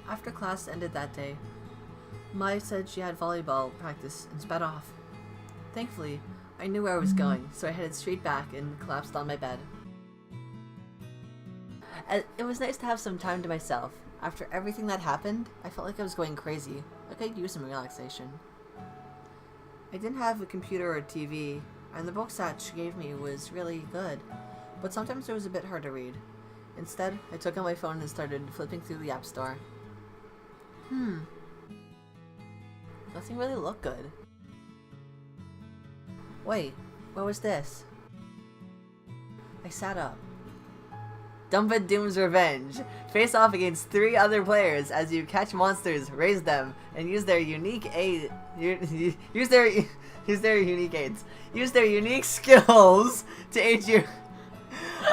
After class ended that day, Mai said she had volleyball practice and sped off. Thankfully, I knew where I was going, so I headed straight back and collapsed on my bed. It was nice to have some time to myself. After everything that happened, I felt like I was going crazy, like I could use some relaxation. I didn't have a computer or a TV, and the books that she gave me was really good, but sometimes it was a bit hard to read. Instead, I took out my phone and started flipping through the App Store. Nothing really looked good. Wait, what was this? I sat up. Dumba Doom's Revenge. Face off against 3 other players as you catch monsters, raise them, and use their unique aid. Use their unique aids. Use their unique skills to aid you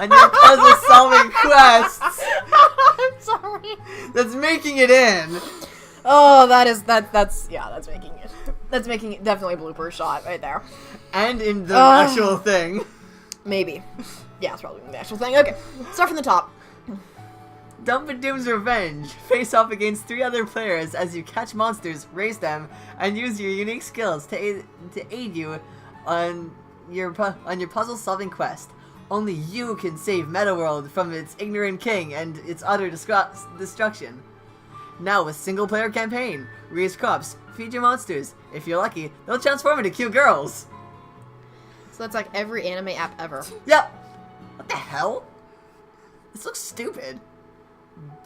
on your puzzle-solving quests. I'm sorry. That's making it in. Oh, that's making it. That's making it definitely a blooper shot right there. And in the actual thing. Maybe. Yeah, it's probably the actual thing. Okay, start from the top. Dumba Doom's Revenge. Face off against 3 other players as you catch monsters, raise them, and use your unique skills to aid you on your puzzle-solving quest. Only you can save Metaworld from its ignorant king and its utter destruction. Now with single-player campaign. Raise crops, feed your monsters. If you're lucky, they'll transform into cute girls. So that's like every anime app ever. Yep. What the hell? This looks stupid.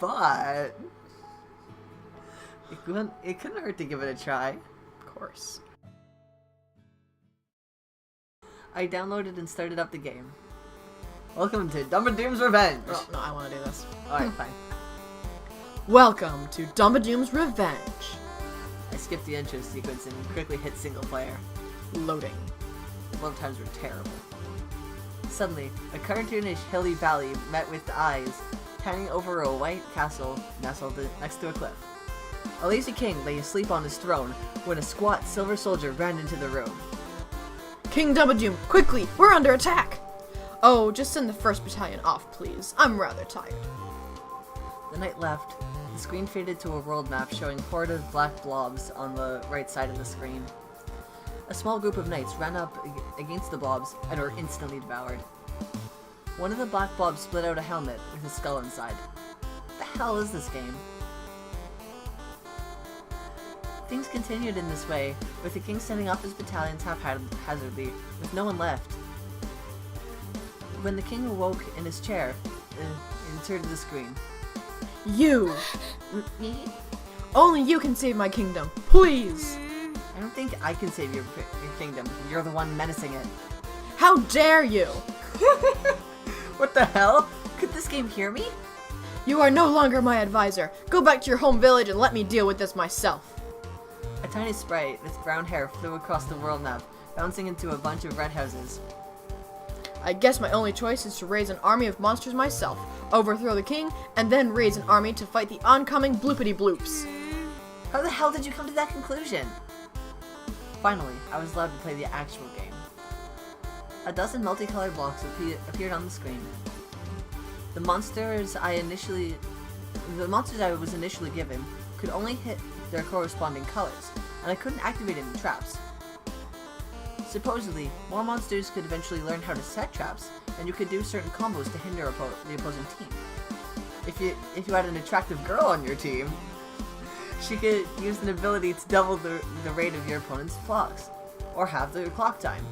But it couldn't hurt to give it a try. Of course. I downloaded and started up the game. Welcome to Dumba Doom's Revenge. Oh, no, I want to do this. Alright, fine. Welcome to Dumba Doom's Revenge. I skipped the intro sequence and quickly hit single player. Loading. Load times were terrible. Suddenly, a cartoonish hilly valley met with eyes, towering over a white castle nestled next to a cliff. A lazy king lay asleep on his throne when a squat silver soldier ran into the room. King Dumba Doom, quickly! We're under attack! Oh, just send the 1st Battalion off, please. I'm rather tired. The knight left. The screen faded to a world map showing horde of black blobs on the right side of the screen. A small group of knights ran up against the blobs and were instantly devoured. One of the black blobs split out a helmet with a skull inside. What the hell is this game? Things continued in this way, with the king sending off his battalions haphazardly, with no one left. When the king awoke in his chair, he turned to the screen. You! Me? Only you can save my kingdom, please! I don't think I can save your kingdom. You're the one menacing it. How dare you! What the hell? Could this game hear me? You are no longer my advisor. Go back to your home village and let me deal with this myself. A tiny sprite with brown hair flew across the world map, bouncing into a bunch of red houses. I guess my only choice is to raise an army of monsters myself, overthrow the king, and then raise an army to fight the oncoming bloopity-bloops. How the hell did you come to that conclusion? Finally, I was allowed to play the actual game. A dozen multicolored blocks appeared on the screen. The monsters I was initially given could only hit their corresponding colors, and I couldn't activate any traps. Supposedly, more monsters could eventually learn how to set traps, and you could do certain combos to hinder the opposing team. If you had an attractive girl on your team, she could use an ability to double the rate of your opponent's blocks, or have the clock time.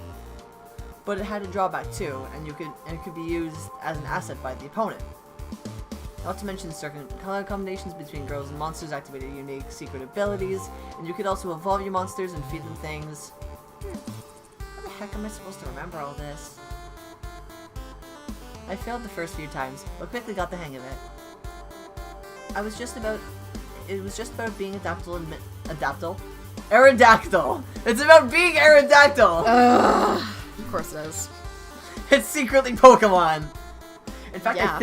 But it had a drawback too, and it could be used as an asset by the opponent. Not to mention certain color combinations between girls and monsters activated unique secret abilities, and you could also evolve your monsters and feed them things. How the heck am I supposed to remember all this? I failed the first few times, but quickly got the hang of it. It was just about being Aerodactyl! It's about being Aerodactyl! Of course it is. It's secretly Pokemon! In fact, Yeah.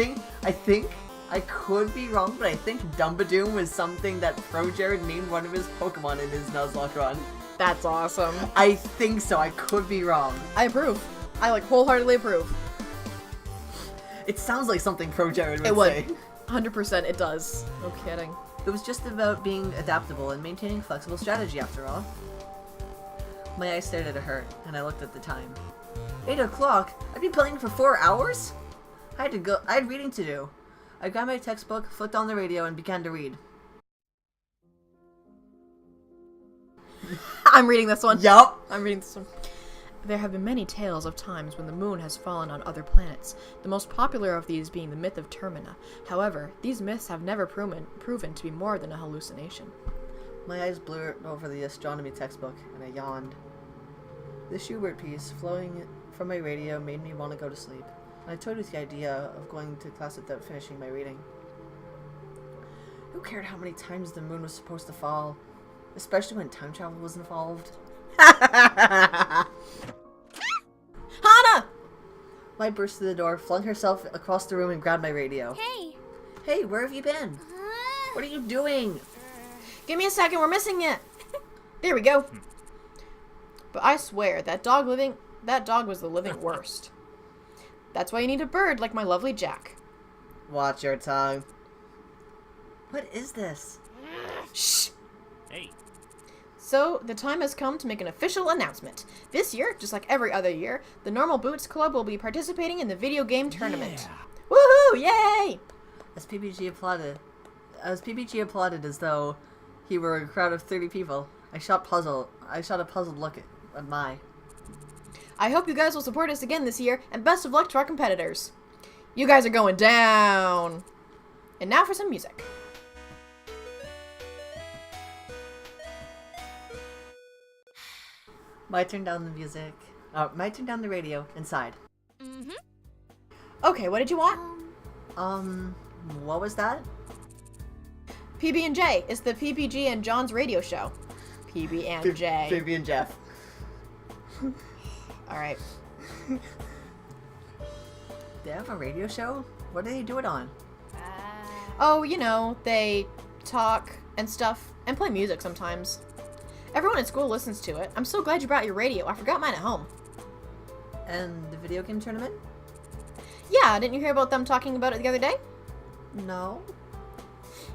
I think, I could be wrong, but I think Dumbadoom was something that ProJared named one of his Pokemon in his Nuzlocke run. That's awesome. I think so, I could be wrong. I approve. I wholeheartedly approve. It sounds like something ProJared would It would. say. 100% it does. No kidding. It was just about being adaptable and maintaining flexible strategy after all. My eyes started to hurt, and I looked at the time. 8 o'clock? I'd be playing for 4 hours? I had reading to do. I grabbed my textbook, flipped on the radio, and began to read. I'm reading this one. Yup! I'm reading this one. There have been many tales of times when the moon has fallen on other planets, the most popular of these being the myth of Termina. However, these myths have never proven to be more than a hallucination. My eyes blurred over the astronomy textbook, and I yawned. The Schubert piece flowing from my radio made me want to go to sleep, and I toyed with the idea of going to class without finishing my reading. Who cared how many times the moon was supposed to fall? Especially when time travel was involved. Hana! Mai burst through the door, flung herself across the room, and grabbed my radio. Hey! Hey, where have you been? What are you doing? Give me a second, we're missing it. There we go. But I swear, that dog was the living worst. That's why you need a bird like my lovely Jack. Watch your tongue. What is this? Shh! Hey! So, the time has come to make an official announcement. This year, just like every other year, the Normal Boots Club will be participating in the video game tournament. Yeah. Woohoo! Yay! As PBG applauded as though he were a crowd of 30 people, I shot a puzzled look at Mai. I hope you guys will support us again this year, and best of luck to our competitors. You guys are going down! And now for some music. Mai turned down the music. Mai turned down the radio and sighed. Mm-hmm. Okay, what did you want? What was that? PB&J. It's the PBG and John's radio show. PB&J. Phoebe and Jeff. Alright. They have a radio show? What do they do it on? Oh, you know, they talk and stuff, and play music sometimes. Everyone at school listens to it. I'm so glad you brought your radio. I forgot mine at home. And the video game tournament? Yeah, didn't you hear about them talking about it the other day? No.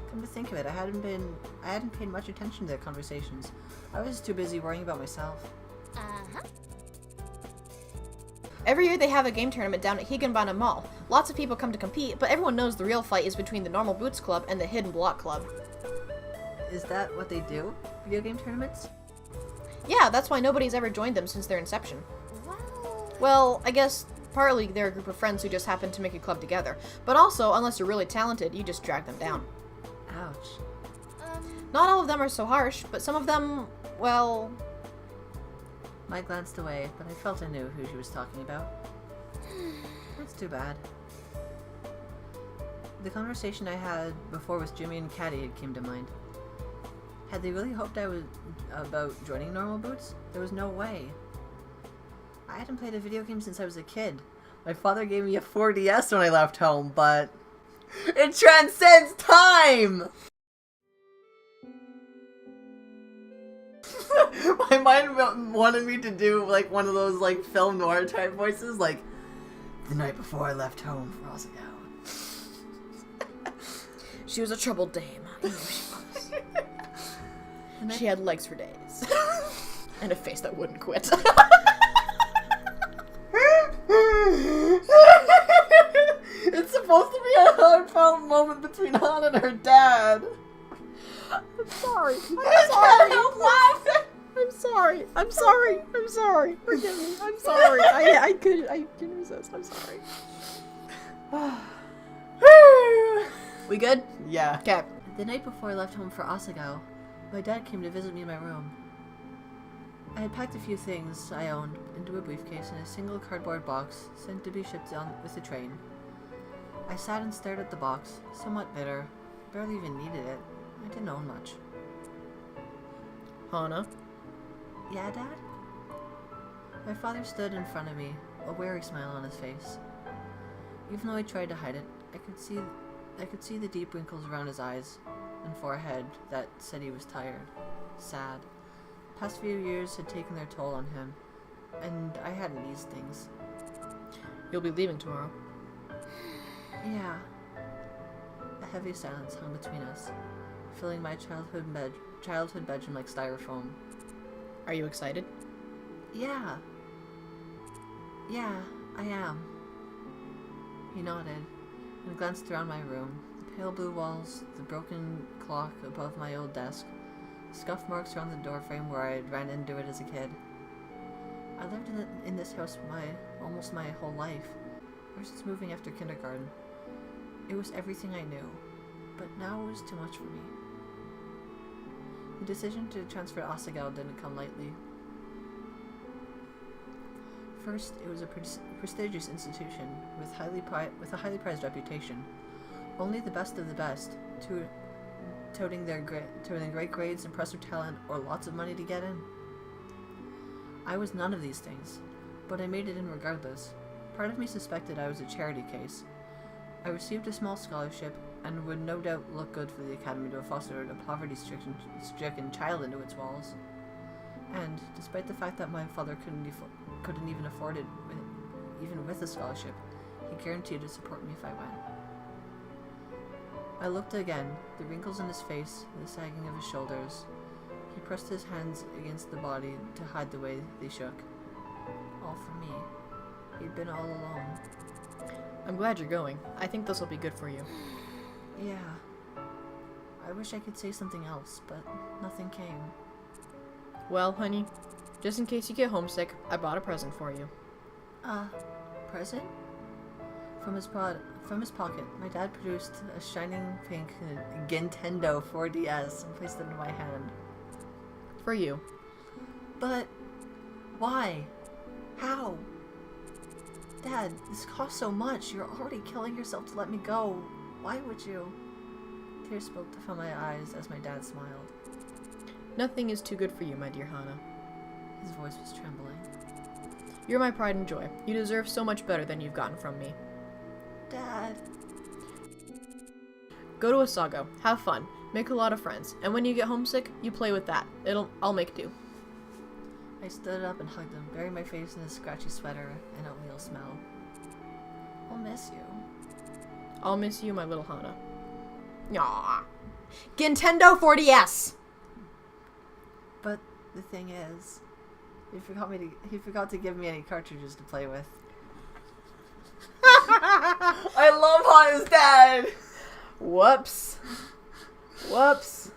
Come to think of it, I hadn't paid much attention to their conversations. I was too busy worrying about myself. Uh-huh. Every year they have a game tournament down at Higanbana Mall. Lots of people come to compete, but everyone knows the real fight is between the Normal Boots Club and the Hidden Block Club. Is that what they do? Video game tournaments? Yeah, that's why nobody's ever joined them since their inception. Wow. Well, I guess partly they're a group of friends who just happen to make a club together. But also, unless you're really talented, you just drag them down. Ouch. Not all of them are so harsh, but some of them, well... Mai glanced away, but I felt I knew who she was talking about. That's too bad. The conversation I had before with Jimmy and Caddy came to mind. Had they really hoped I was about joining Normal Boots? There was no way. I hadn't played a video game since I was a kid. My father gave me a 4DS when I left home, but it transcends time! My mind wanted me to do like one of those like film noir type voices, like the night before I left home for Asagao. She was a troubled dame. I know she was. She had legs for days. And a face that wouldn't quit. It's supposed to be a heartfelt moment between Hana and her dad. I'm sorry. I can't help laughing. I'm sorry. I'm sorry. I'm sorry. Forgive me. I'm sorry. I couldn't resist. I'm sorry. We good? Yeah. Okay. The night before I left home for Asagao, my dad came to visit me in my room. I had packed a few things I owned into a briefcase in a single cardboard box sent to be shipped on with the train. I sat and stared at the box, somewhat bitter. Barely even needed it. I didn't own much. Hana? Yeah, Dad? My father stood in front of me, a wary smile on his face. Even though he tried to hide it, I could see the deep wrinkles around his eyes and forehead that said he was tired, sad. The past few years had taken their toll on him, and I hadn't eased things. You'll be leaving tomorrow. Yeah. heavy silence hung between us, filling my childhood bedroom like styrofoam. Are you excited? Yeah. Yeah, I am. He nodded and glanced around my room. The pale blue walls, the broken clock above my old desk, scuff marks around the doorframe where I ran into it as a kid. I lived in this house almost my whole life, versus moving after kindergarten. It was everything I knew, but now it was too much for me. The decision to transfer to Asagao didn't come lightly. First, it was a prestigious institution with a highly prized reputation. Only the best of the best, toting great grades, impressive talent, or lots of money to get in. I was none of these things, but I made it in regardless. Part of me suspected I was a charity case. I received a small scholarship, and would no doubt look good for the academy to have fostered a poverty-stricken child into its walls. And, despite the fact that my father couldn't even afford it, even with a scholarship, he guaranteed to support me if I went. I looked again, the wrinkles in his face, the sagging of his shoulders. He pressed his hands against the body to hide the way they shook. All for me. He'd been all alone. I'm glad you're going. I think this will be good for you. Yeah. I wish I could say something else, but nothing came. Well, honey, just in case you get homesick, I bought a present for you. Present? From his pocket, my dad produced a shining pink Nintendo 4DS and placed it in my hand. For you. But why? How? Dad, this costs so much. You're already killing yourself to let me go. Why would you? Tears spilled from my eyes as my dad smiled. Nothing is too good for you, my dear Hana. His voice was trembling. You're my pride and joy. You deserve so much better than you've gotten from me. Dad. Go to Asagao. Have fun. Make a lot of friends. And when you get homesick, you play with that. I'll make do. I stood up and hugged him, burying my face in his scratchy sweater and oatmeal smell. I'll miss you. I'll miss you, my little Hana. Aww. Nintendo 4DS! But the thing is, he forgot to give me any cartridges to play with. I love Hana's dad! Whoops. Whoops.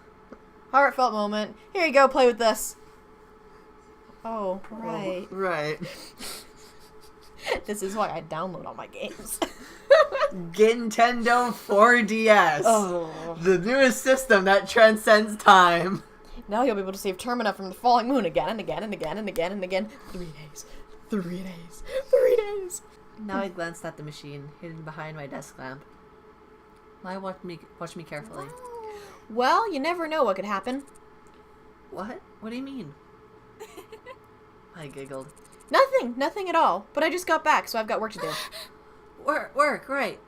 Heartfelt moment. Here you go, play with this. Oh, right. Oh, right. This is why I download all my games. Nintendo 4DS. Oh. The newest system that transcends time. Now you'll be able to save Termina from the falling moon again and again and again and again and again. 3 days. 3 days. 3 days. Now I glanced at the machine, hidden behind my desk lamp. Maya watched me carefully. Well, you never know what could happen. What? What do you mean? I giggled. Nothing at all. But I just got back, so I've got work to do. Work, right.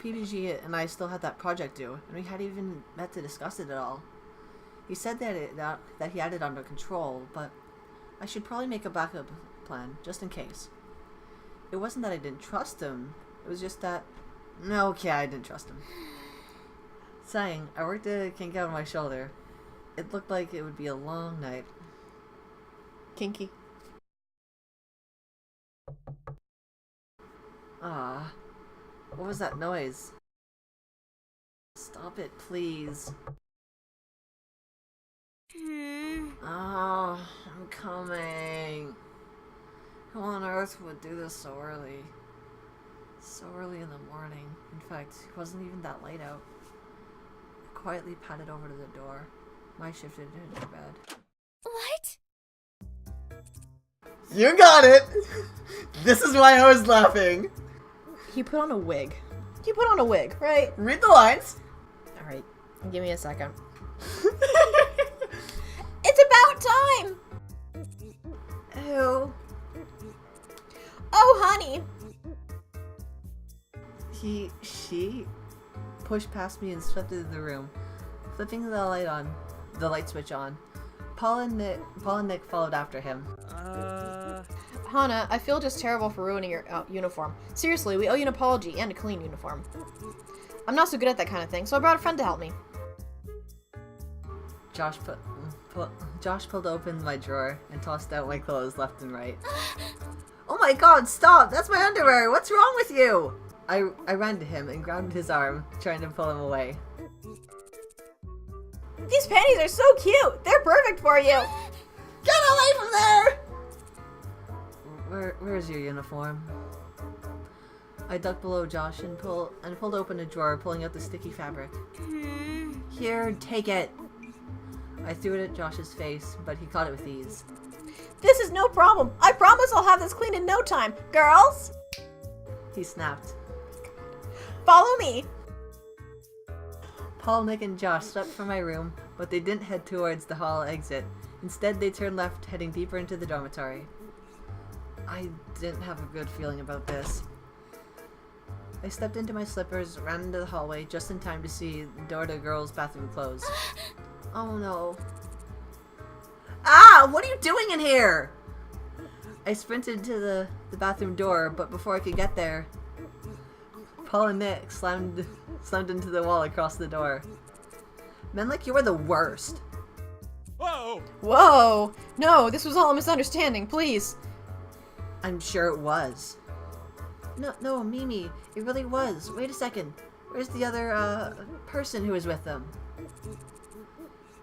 PBG and I still had that project due, and we hadn't even met to discuss it at all. He said that he had it under control, but I should probably make a backup plan, just in case. It wasn't that I didn't trust him, it was just that... No, okay, I didn't trust him. Sighing, I worked a kink out of my shoulder. It looked like it would be a long night. Kinky. Ah, what was that noise? Stop it, please. Oh, I'm coming. Who on earth would do this so early? So early in the morning. In fact, it wasn't even that late out. I quietly padded over to the door. I shifted into bed. What? You got it! This is why I was laughing. He put on a wig. You put on a wig, right? Read the lines. Alright, give me a second. It's about time! Ew. Oh, honey! She pushed past me and swept into the room, flipping the light switch on. Paul and Nick followed after him. Hana, I feel just terrible for ruining your uniform. Seriously, we owe you an apology and a clean uniform. I'm not so good at that kind of thing, so I brought a friend to help me. Josh pulled open my drawer and tossed out my clothes left and right. Oh my god, stop! That's my underwear! What's wrong with you? I ran to him and grabbed his arm, trying to pull him away. These panties are so cute! They're perfect for you! Get away from there! Where's your uniform? I ducked below Josh and pulled open a drawer, pulling out the sticky fabric. Here, take it! I threw it at Josh's face, but he caught it with ease. This is no problem. I promise I'll have this clean in no time. Girls, He snapped. follow me. Paul, Nick, and Josh stepped from my room, but they didn't head towards the hall exit. Instead, they turned left, heading deeper into the dormitory. I didn't have a good feeling about this. I stepped into my slippers, ran into the hallway, just in time to see the door to the girls' bathroom close. Oh no. Ah! What are you doing in here? I sprinted to the bathroom door, but before I could get there, Paul and Nick slammed into the wall across the door. Men like you are the worst. Whoa! Whoa! No, this was all a misunderstanding, please. I'm sure it was. No, Mimi, it really was. Wait a second. Where's the other, person who was with them?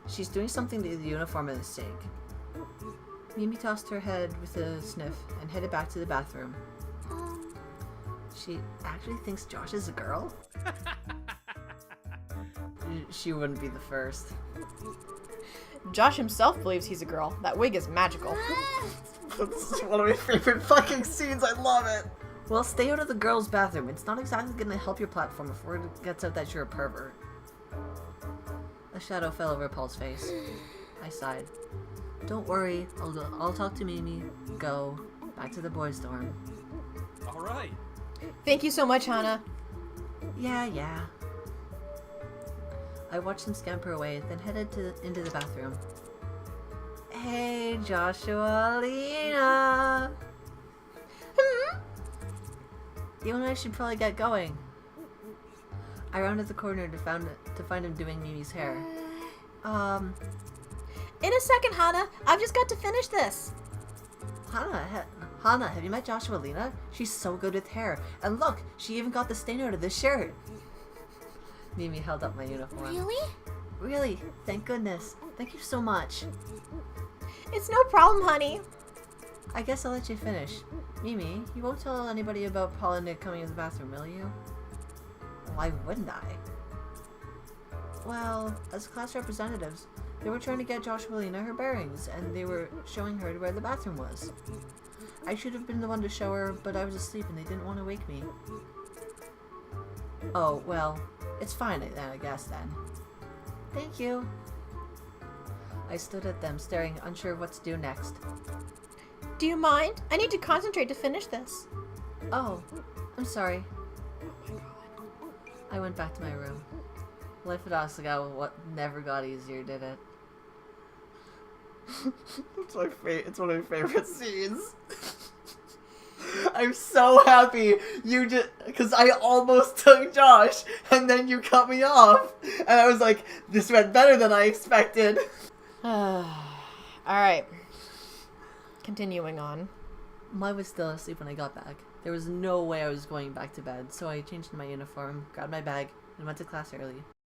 She's doing something to the uniform in the sink. Mimi tossed her head with a sniff and headed back to the bathroom. She actually thinks Josh is a girl? She wouldn't be the first. Josh himself believes he's a girl. That wig is magical. That's one of my favorite fucking scenes. I love it. Well, stay out of the girls' bathroom. It's not exactly going to help your platform if word gets out that you're a pervert. A shadow fell over Paul's face. I sighed. Don't worry. I'll talk to Mimi. Go. Back to the boys' dorm. All right. Thank you so much, Hana. Yeah. I watched them scamper away, then headed into the bathroom. Hey, Joshua, Lena! You and I should probably get going. I rounded the corner to find him doing Mimi's hair. In a second, Hana. I've just got to finish this. Hana, have you met Joshua Lena? She's so good with hair. And look, she even got the stain out of this shirt. Mimi held up my uniform. Really? Really? Thank goodness. Thank you so much. It's no problem, honey. I guess I'll let you finish. Mimi, you won't tell anybody about Paul and Nick coming in the bathroom, will you? Why wouldn't I? Well, as class representatives, they were trying to get Joshua Lena her bearings, and they were showing her where the bathroom was. I should have been the one to show her, but I was asleep and they didn't want to wake me. Oh, well, it's fine then, I guess then. Thank you. I stood at them, staring, unsure what to do next. Do you mind? I need to concentrate to finish this. Oh, I'm sorry. I went back to my room. Life at Asagao never got easier, did it? It's one of my favorite scenes. I'm so happy you just, because I almost took Josh, and then you cut me off, and I was like, this went better than I expected. Alright. Continuing on. Mine was still asleep when I got back. There was no way I was going back to bed, so I changed into my uniform, grabbed my bag, and went to class early.